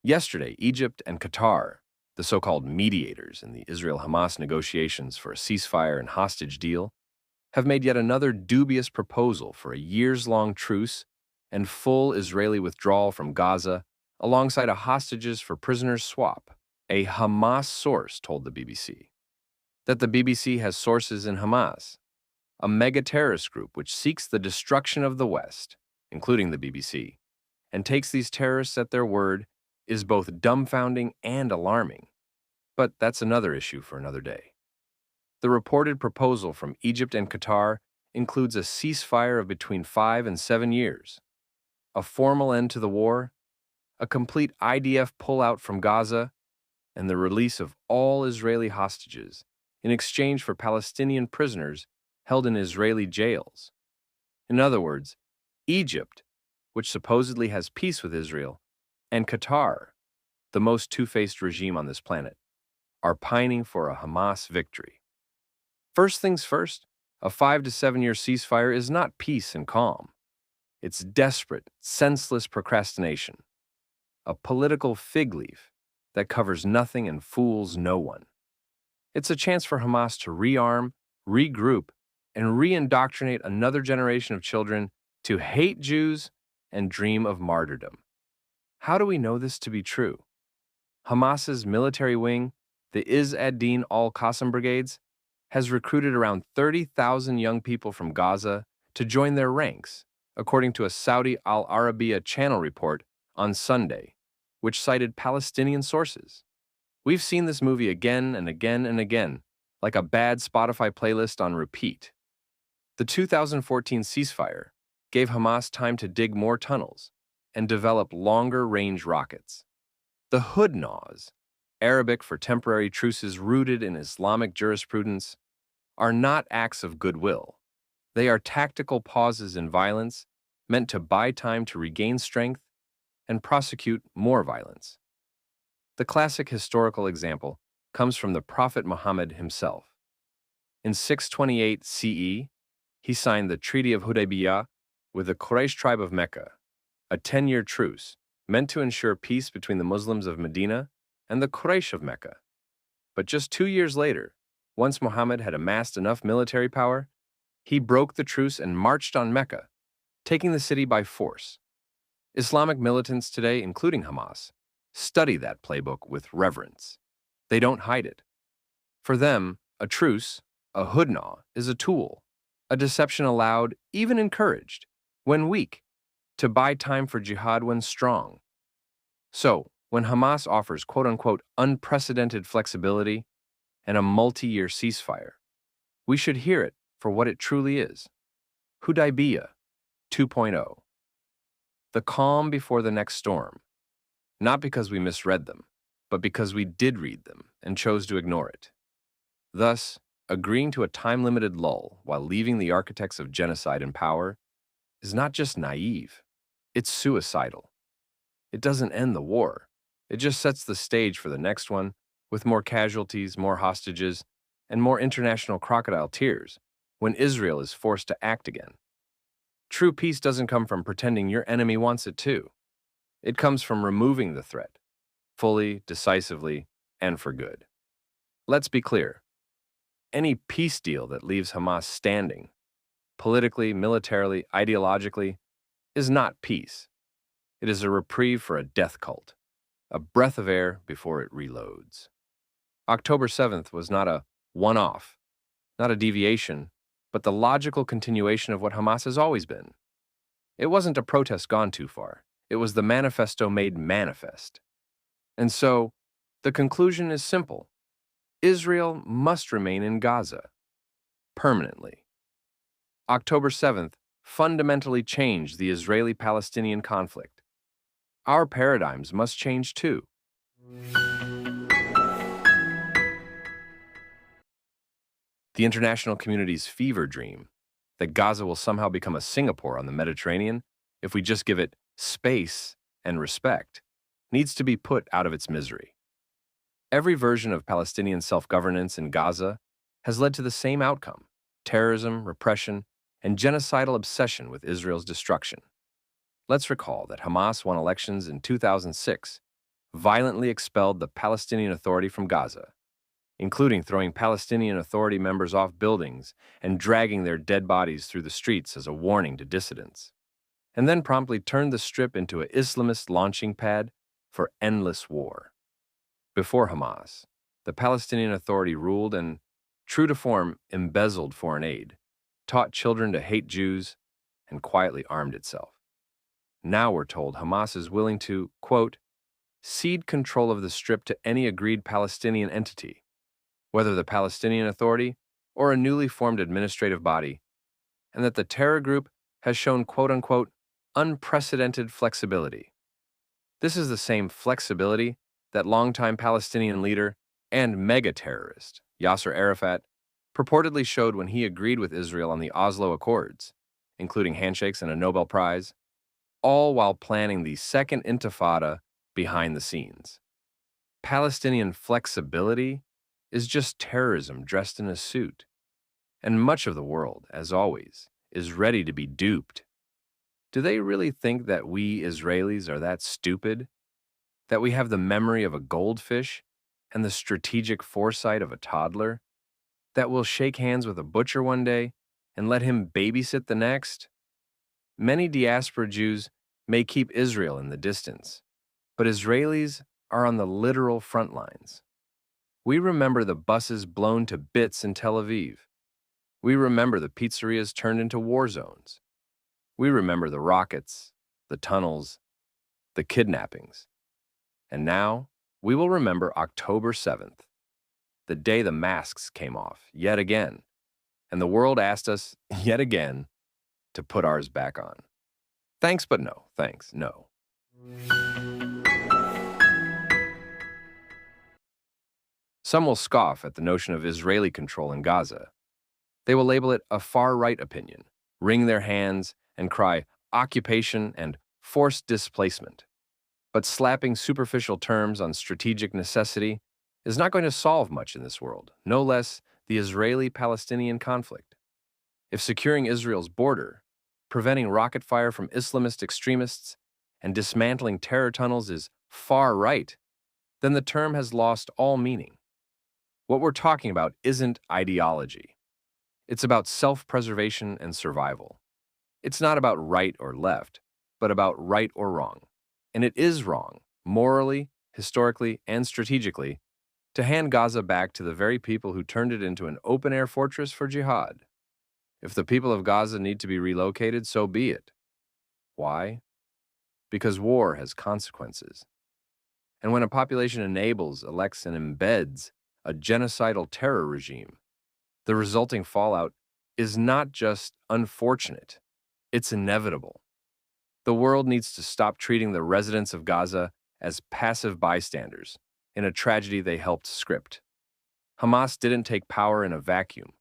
Yesterday, Egypt and Qatar, the so-called mediators in the Israel-Hamas negotiations for a ceasefire and hostage deal, have made yet another dubious proposal for a years-long truce and full Israeli withdrawal from Gaza alongside a hostages for prisoners swap. A Hamas source told the BBC that the BBC has sources in Hamas, a mega-terrorist group which seeks the destruction of the West, including the BBC, and takes these terrorists at their word, is both dumbfounding and alarming. But that's another issue for another day. The reported proposal from Egypt and Qatar includes a ceasefire of between 5 and 7 years, a formal end to the war, a complete IDF pullout from Gaza, and the release of all Israeli hostages in exchange for Palestinian prisoners held in Israeli jails. In other words, Egypt, which supposedly has peace with Israel, and Qatar, the most two-faced regime on this planet, are pining for a Hamas victory. First things first, a 5 to 7 year ceasefire is not peace and calm. It's desperate, senseless procrastination, a political fig leaf that covers nothing and fools no one. It's a chance for Hamas to rearm, regroup, and re-indoctrinate another generation of children to hate Jews and dream of martyrdom. How do we know this to be true? Hamas's military wing, the Izz ad-Din al-Qassam brigades, has recruited around 30,000 young people from Gaza to join their ranks, according to a Saudi Al Arabiya channel report on Sunday, which cited Palestinian sources. We've seen this movie again and again and again, like a bad Spotify playlist on repeat. The 2014 ceasefire gave Hamas time to dig more tunnels and develop longer-range rockets. The hudnas, Arabic for temporary truces rooted in Islamic jurisprudence, are not acts of goodwill. They are tactical pauses in violence meant to buy time to regain strength and prosecute more violence. The classic historical example comes from the Prophet Muhammad himself. In 628 CE, he signed the Treaty of Hudaybiyah with the Quraysh tribe of Mecca, a 10-year truce meant to ensure peace between the Muslims of Medina and the Quraysh of Mecca. But just 2 years later, once Muhammad had amassed enough military power, he broke the truce and marched on Mecca, taking the city by force. Islamic militants today, including Hamas, study that playbook with reverence. They don't hide it. For them, a truce, a hudna, is a tool, a deception allowed, even encouraged, when weak, to buy time for jihad when strong. So, when Hamas offers quote-unquote unprecedented flexibility and a multi-year ceasefire, we should hear it for what it truly is. Hudaybiyah 2.0. The calm before the next storm, not because we misread them, but because we did read them and chose to ignore it. Thus, agreeing to a time-limited lull while leaving the architects of genocide in power is not just naive, it's suicidal. It doesn't end the war. It just sets the stage for the next one, with more casualties, more hostages, and more international crocodile tears when Israel is forced to act again. True peace doesn't come from pretending your enemy wants it too. It comes from removing the threat, fully, decisively, and for good. Let's be clear. Any peace deal that leaves Hamas standing, politically, militarily, ideologically, is not peace. It is a reprieve for a death cult, a breath of air before it reloads. October 7th was not a one-off, not a deviation, but the logical continuation of what Hamas has always been. It wasn't a protest gone too far. It was the manifesto made manifest. And so, the conclusion is simple. Israel must remain in Gaza, permanently. October 7th fundamentally changed the Israeli-Palestinian conflict. Our paradigms must change too. The international community's fever dream that Gaza will somehow become a Singapore on the Mediterranean if we just give it space and respect needs to be put out of its misery. Every version of Palestinian self-governance in Gaza has led to the same outcome: terrorism, repression, and genocidal obsession with Israel's destruction. Let's recall that Hamas won elections in 2006 violently expelled the Palestinian Authority from Gaza, including throwing Palestinian Authority members off buildings and dragging their dead bodies through the streets as a warning to dissidents, and then promptly turned the Strip into an Islamist launching pad for endless war. Before Hamas, the Palestinian Authority ruled and, true to form, embezzled foreign aid, taught children to hate Jews, and quietly armed itself. Now we're told Hamas is willing to, quote, cede control of the Strip to any agreed Palestinian entity, whether the Palestinian Authority or a newly formed administrative body, and that the terror group has shown, quote-unquote, unprecedented flexibility. This is the same flexibility that longtime Palestinian leader and mega-terrorist Yasser Arafat purportedly showed when he agreed with Israel on the Oslo Accords, including handshakes and a Nobel Prize, all while planning the Second Intifada behind the scenes. Palestinian flexibility is just terrorism dressed in a suit, and much of the world, as always, is ready to be duped. Do they really think that we Israelis are that stupid? That we have the memory of a goldfish and the strategic foresight of a toddler? That we'll shake hands with a butcher one day and let him babysit the next? Many diaspora Jews may keep Israel in the distance, but Israelis are on the literal front lines. We remember the buses blown to bits in Tel Aviv. We remember the pizzerias turned into war zones. We remember the rockets, the tunnels, the kidnappings. And now, we will remember October 7th, the day the masks came off, yet again, and the world asked us, yet again, to put ours back on. Thanks, but no. Thanks, no. Some will scoff at the notion of Israeli control in Gaza. They will label it a far-right opinion, wring their hands, and cry occupation and forced displacement. But slapping superficial terms on strategic necessity is not going to solve much in this world, no less the Israeli-Palestinian conflict. If securing Israel's border, preventing rocket fire from Islamist extremists, and dismantling terror tunnels is far-right, then the term has lost all meaning. What we're talking about isn't ideology. It's about self-preservation and survival. It's not about right or left, but about right or wrong. And it is wrong, morally, historically, and strategically, to hand Gaza back to the very people who turned it into an open-air fortress for jihad. If the people of Gaza need to be relocated, so be it. Why? Because war has consequences. And when a population enables, elects, and embeds a genocidal terror regime, the resulting fallout is not just unfortunate, it's inevitable. The world needs to stop treating the residents of Gaza as passive bystanders in a tragedy they helped script. Hamas didn't take power in a vacuum.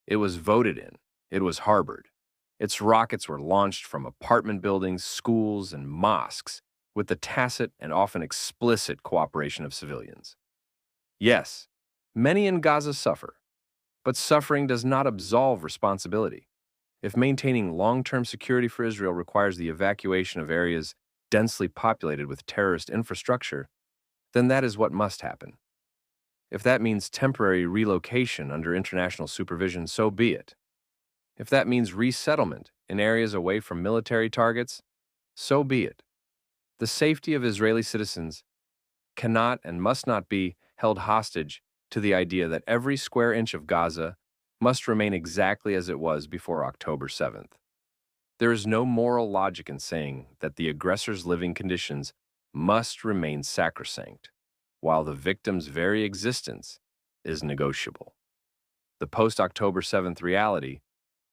It was voted in. It was harbored. Its rockets were launched from apartment buildings, schools, and mosques with the tacit and often explicit cooperation of civilians. Yes, many in Gaza suffer, but suffering does not absolve responsibility. If maintaining long-term security for Israel requires the evacuation of areas densely populated with terrorist infrastructure, then that is what must happen. If that means temporary relocation under international supervision, so be it. If that means resettlement in areas away from military targets, so be it. The safety of Israeli citizens cannot and must not be held hostage to the idea that every square inch of Gaza must remain exactly as it was before October 7th. There is no moral logic in saying that the aggressor's living conditions must remain sacrosanct, while the victim's very existence is negotiable. The post-October 7th reality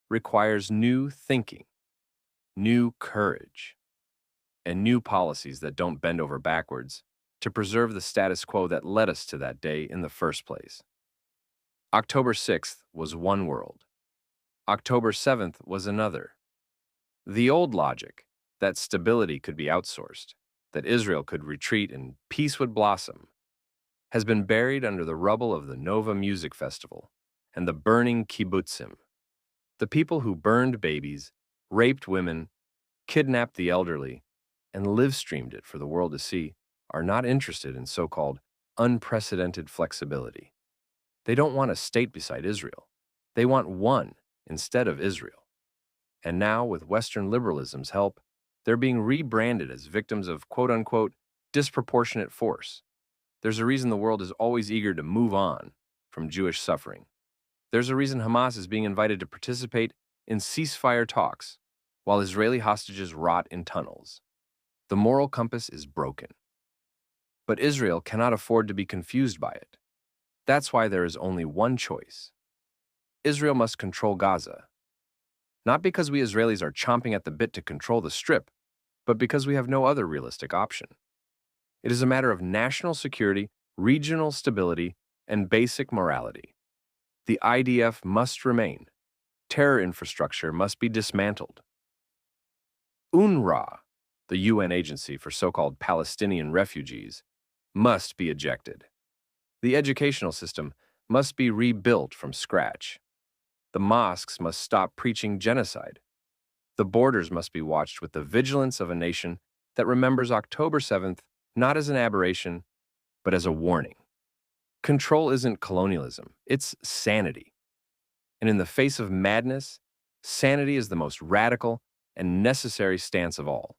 requires new thinking, new courage, and new policies that don't bend over backwards to preserve the status quo that led us to that day in the first place. October 6th was one world. October 7th was another. The old logic, that stability could be outsourced, that Israel could retreat and peace would blossom, has been buried under the rubble of the Nova Music Festival and the burning kibbutzim. The people who burned babies, raped women, kidnapped the elderly, and live-streamed it for the world to see are not interested in so-called unprecedented flexibility. They don't want a state beside Israel. They want one instead of Israel. And now, with Western liberalism's help, they're being rebranded as victims of quote-unquote disproportionate force. There's a reason the world is always eager to move on from Jewish suffering. There's a reason Hamas is being invited to participate in ceasefire talks while Israeli hostages rot in tunnels. The moral compass is broken. But Israel cannot afford to be confused by it. That's why there is only one choice. Israel must control Gaza. Not because we Israelis are chomping at the bit to control the Strip, but because we have no other realistic option. It is a matter of national security, regional stability, and basic morality. The IDF must remain. Terror infrastructure must be dismantled. UNRWA, the UN agency for so-called Palestinian refugees, must be ejected. The educational system must be rebuilt from scratch. The mosques must stop preaching genocide. The borders must be watched with the vigilance of a nation that remembers October 7th not as an aberration, but as a warning. Control isn't colonialism, it's sanity. And in the face of madness, sanity is the most radical and necessary stance of all.